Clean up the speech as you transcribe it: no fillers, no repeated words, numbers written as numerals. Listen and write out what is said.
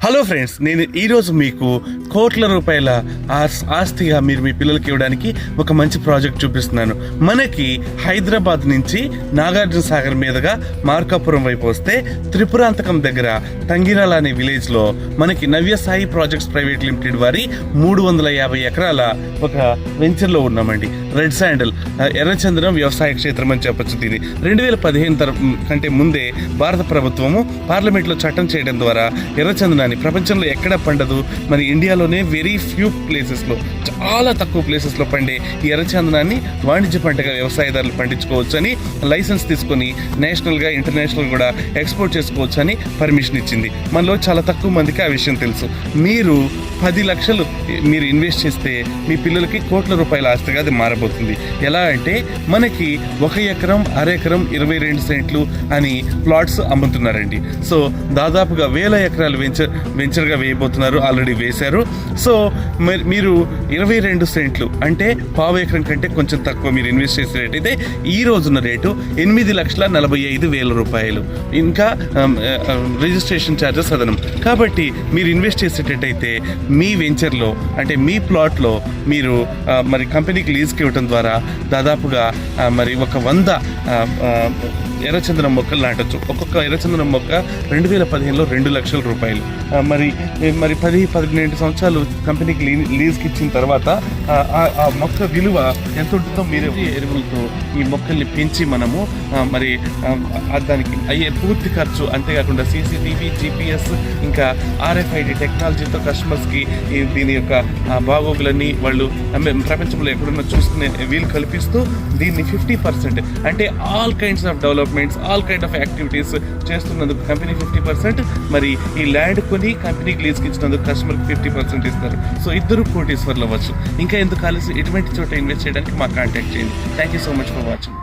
Hello friends, నేను ఈరోజు మీకు కోట్ల రూపాయల ఆస్తిగా మీరు మీ పిల్లలకి ఇవ్వడానికి ఒక మంచి ప్రాజెక్ట్ చూపిస్తున్నాను. మనకి హైదరాబాద్ నుంచి నాగార్జున సాగర్ మీదుగా మార్కాపురం వైపు వస్తే త్రిపురాంతకం దగ్గర తంగిరాల అనే విలేజ్లో మనకి నవ్య సాయి ప్రాజెక్ట్స్ ప్రైవేట్ లిమిటెడ్ వారి 350 ఎకరాల ఒక వెంచర్లో ఉన్నామండి. రెడ్ శాండల్ ఎర్రచందనం వ్యవసాయ క్షేత్రం అని చెప్పొచ్చు. దీన్ని 2015 కంటే ముందే భారత ప్రభుత్వము పార్లమెంట్లో చట్టం చేయడం ద్వారా ఎర్రచందనాన్ని ప్రపంచంలో ఎక్కడ పండదు, మన ఇండియాలోనే వెరీ ఫ్యూ ప్లేసెస్లో, చాలా తక్కువ ప్లేసెస్లో పండే ఈ ఎర్రచందనాన్ని వాణిజ్య పంటగా వ్యవసాయదారులు పండించుకోవచ్చు అని లైసెన్స్ తీసుకొని నేషనల్గా ఇంటర్నేషనల్ కూడా ఎక్స్పోర్ట్ చేసుకోవచ్చు అని పర్మిషన్ ఇచ్చింది. మనలో చాలా తక్కువ మందికి ఆ విషయం తెలుసు. మీరు 10 లక్షలు మీరు ఇన్వెస్ట్ చేస్తే మీ పిల్లలకి కోట్ల రూపాయల ఆస్తిగా అది మారబోతుంది. ఎలా అంటే మనకి 1 ఎకరం, అరెకరం, 22 సెంట్లు అని ప్లాట్స్ అమ్ముతున్నారండి. సో దాదాపుగా 1000 ఎకరాలు వెంచర్గా వేయబోతున్నారు, ఆల్రెడీ వేశారు. సో మీరు 22 సెంట్లు అంటే పావు ఎకరం కంటే కొంచెం తక్కువ మీరు ఇన్వెస్ట్ చేసే రేట్ అయితే ఈ రోజున్న రేటు 8,45,000 రూపాయలు. ఇంకా రిజిస్ట్రేషన్ ఛార్జెస్ అదనం. కాబట్టి మీరు ఇన్వెస్ట్ చేసేటట్టయితే మీ వెంచర్లో అంటే మీ ప్లాట్లో మీరు మరి కంపెనీకి లీజ్కి ఇవ్వడం ద్వారా దాదాపుగా మరి 100 ఎర్రచందనం మొక్కలు నాటొచ్చు. ఒక్కొక్క ఎర్రచందనం మొక్క 2015లో 2 లక్షల రూపాయలు. మరి 10-12 సంవత్సరాలు కంపెనీకి లీజ్కి ఇచ్చిన తర్వాత ఆ మొక్క విలువ ఎంత ఉంటుందో మీరే ఎరువులతో ఈ మొక్కల్ని పెంచి మనము మరి దానికి అయ్యే పూర్తి ఖర్చు, అంతేకాకుండా CCTV, GPS ఇంకా RFID టెక్నాలజీతో కస్టమర్స్కి దీని యొక్క బాగోగులన్నీ వాళ్ళు ప్రపంచంలో ఎక్కడున్నా చూసుకునే వీలు కల్పిస్తూ దీన్ని 50% అంటే all kinds of developments, all kind of activities చేస్తున్నందుకు కంపెనీ 50%, మరి ఈ ల్యాండ్ కొని కంపెనీకి లీజ్కి ఇచ్చినందుకు కస్టమర్కి 50% ఇస్తారు. సో ఇద్దరు కోటీశ్వర్లు అవ్వచ్చు. ఇంకా ఎందుకు కలిసి ఇటువంటి చోట ఇన్వెస్ట్ చేయడానికి మాకు కాంటాక్ట్ చేయండి. Thank you so much for watching.